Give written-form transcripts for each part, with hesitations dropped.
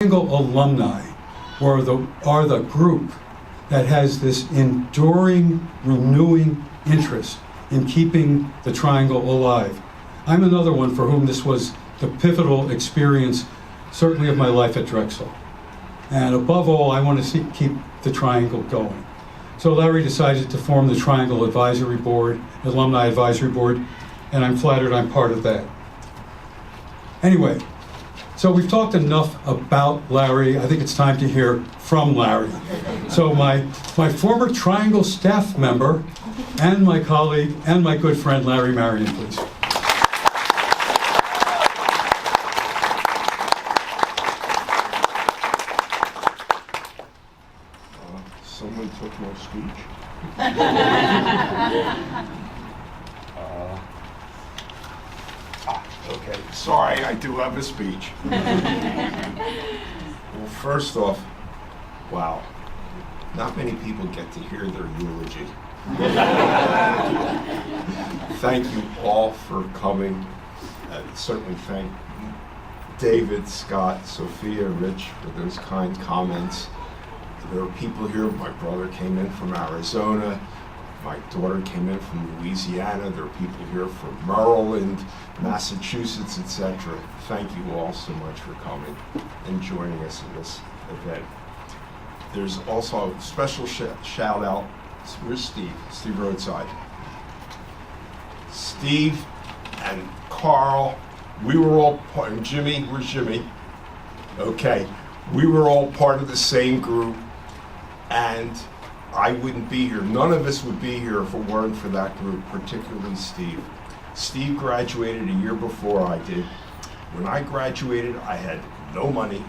Triangle alumni are the group that has this enduring, renewing interest in keeping the Triangle alive. I'm another one for whom this was the pivotal experience, certainly of my life at Drexel. And above all, I want to keep the Triangle going. So Larry decided to form the Triangle Advisory Board, Alumni Advisory Board, and I'm flattered I'm part of that. Anyway, so we've talked enough about Larry. I think it's time to hear from Larry. So my former Triangle staff member and my colleague and my good friend Larry Marion, please. Someone took my speech. Okay, sorry, I do have a speech. Well, first off, wow, not many people get to hear their eulogy. Thank you all for coming. Certainly thank David, Scott, Sophia, Rich for those kind comments. There are people here. My brother came in from Arizona. My daughter came in from Louisiana. There are people here from Maryland, Massachusetts, etc. Thank you all so much for coming and joining us in this event. There's also a special shout out. Where's Steve? Steve Roadside. Steve and Carl, we were all part, and Jimmy, where's Jimmy? Okay, we were all part of the same group, and I wouldn't be here. None of us would be here if it weren't for that group, particularly Steve. Steve graduated a year before I did. When I graduated, I had no money,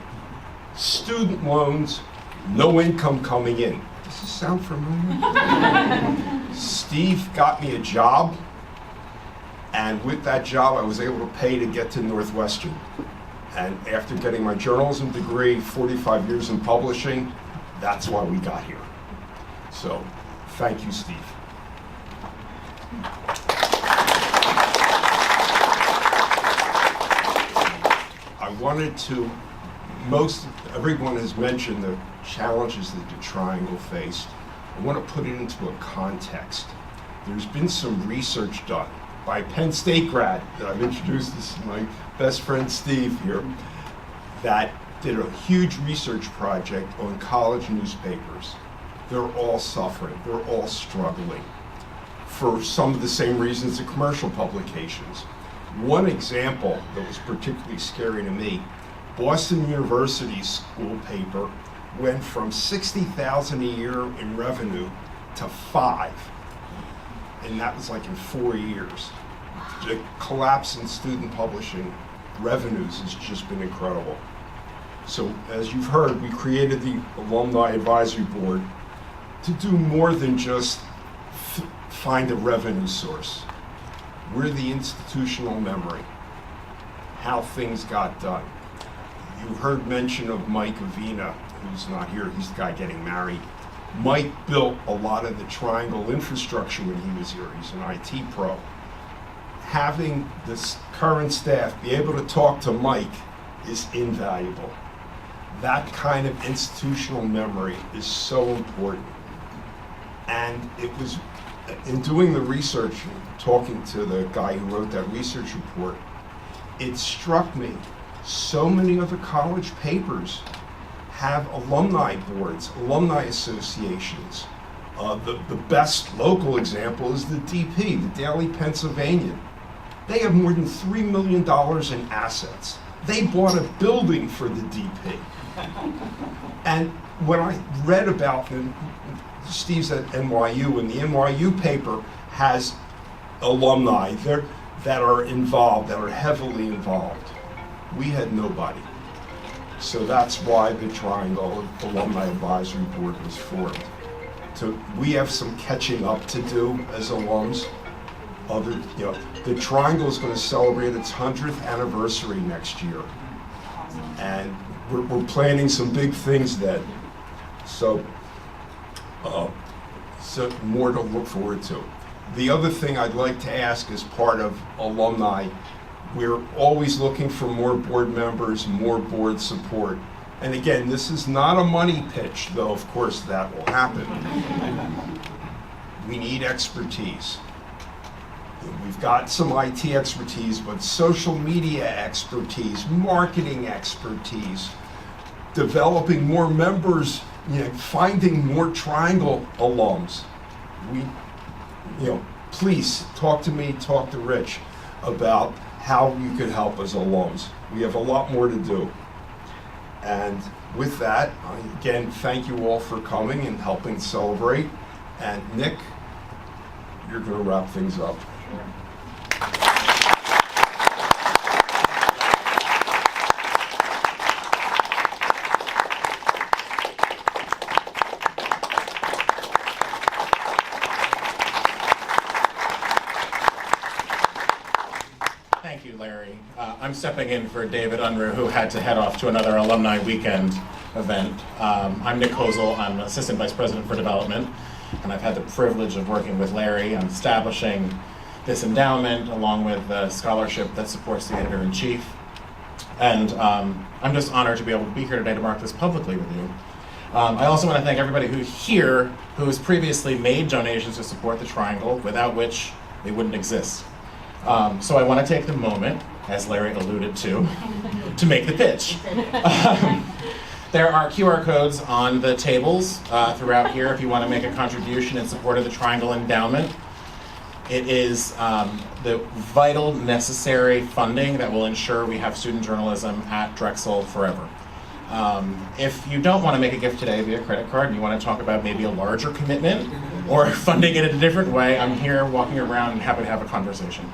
student loans, no income coming in. Does this sound familiar? Steve got me a job, and with that job, I was able to pay to get to Northwestern. And after getting my journalism degree, 45 years in publishing, that's why we got here. So, thank you, Steve. I wanted to, everyone has mentioned the challenges that the Triangle faced. I want to put it into a context. There's been some research done by a Penn State grad that I've introduced. This is my best friend Steve here, that did a huge research project on college newspapers. They're all suffering, they're all struggling for some of the same reasons the commercial publications. One example that was particularly scary to me, Boston University's school paper went from $60,000 a year in revenue to $5,000. And that was like in 4 years. The collapse in student publishing revenues has just been incredible. So as you've heard, we created the Alumni Advisory Board to do more than just find a revenue source. We're the institutional memory, how things got done. You heard mention of Mike Avina, who's not here, he's the guy getting married. Mike built a lot of the Triangle infrastructure when he was here. He's an IT pro. Having this current staff be able to talk to Mike is invaluable. That kind of institutional memory is so important. And it was, in doing the research, talking to the guy who wrote that research report, it struck me, so many of the college papers have alumni boards, alumni associations. The best local example is the DP, the Daily Pennsylvanian. They have more than $3 million in assets. They bought a building for the DP. And when I read about them, Steve's at NYU, and the NYU paper has alumni that are involved, that are heavily involved. We had nobody. So that's why the Triangle Alumni Advisory Board was formed. We have some catching up to do as alums. The Triangle is going to celebrate its 100th anniversary next year. And we're planning some big things then. So more to look forward to. The other thing I'd like to ask as part of alumni, we're always looking for more board members, more board support, And again, this is not a money pitch, though of course that will happen. We need expertise. We've got some IT expertise, but social media expertise, marketing expertise, developing more members, finding more Triangle alums. Please talk to me, talk to Rich about how you could help as alums. We have a lot more to do. And with that, again, thank you all for coming and helping celebrate. And Nick, you're going to wrap things up. Thank you, Larry. I'm stepping in for David Unruh, who had to head off to another alumni weekend event. I'm Nick Hosel. I'm Assistant Vice President for Development, and I've had the privilege of working with Larry on establishing this endowment, along with the scholarship that supports the editor-in-chief. And I'm just honored to be able to be here today to mark this publicly with you. I also want to thank everybody who has previously made donations to support the Triangle, without which they wouldn't exist. So I want to take the moment, as Larry alluded to make the pitch. There are QR codes on the tables throughout here if you want to make a contribution in support of the Triangle Endowment. It is the vital, necessary funding that will ensure we have student journalism at Drexel forever. If you don't want to make a gift today via credit card and you want to talk about maybe a larger commitment or funding it in a different way, I'm here walking around and happy to have a conversation.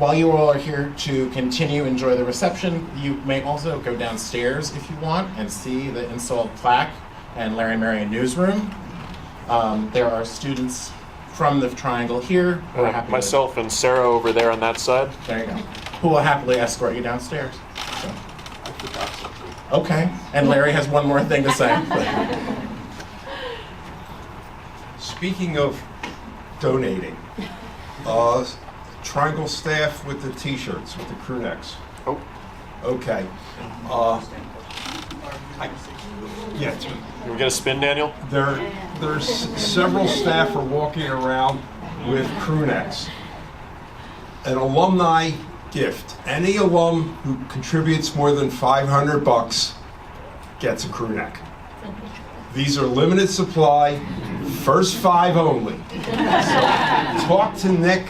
While you all are here to continue enjoy the reception, you may also go downstairs if you want and see the installed plaque and Larry Marion newsroom. There are students from the Triangle here who are happy myself and Sarah over there on that side. There you go. Who will happily escort you downstairs. So. Okay, and Larry has one more thing to say. Speaking of donating, Triangle staff with the t-shirts, with the crew necks. Oh. Okay. Yeah. Can we get a spin, Daniel? There's several staff are walking around with crew necks. An alumni gift. Any alum who contributes more than $500 gets a crew neck. These are limited supply, first 5 only. So talk to Nick.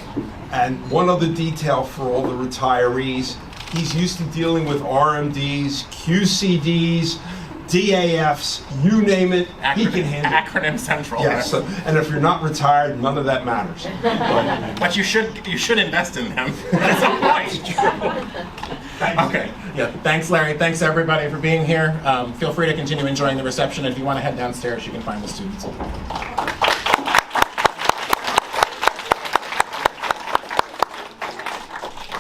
And one other detail for all the retirees, he's used to dealing with RMDs, QCDs, DAFs, you name it, he can handle it. Acronym central. Yes, and if you're not retired, none of that matters. But you should invest in them. That's true. Okay. Yeah. Thanks, Larry. Thanks everybody for being here. Feel free to continue enjoying the reception. If you want to head downstairs, you can find the students.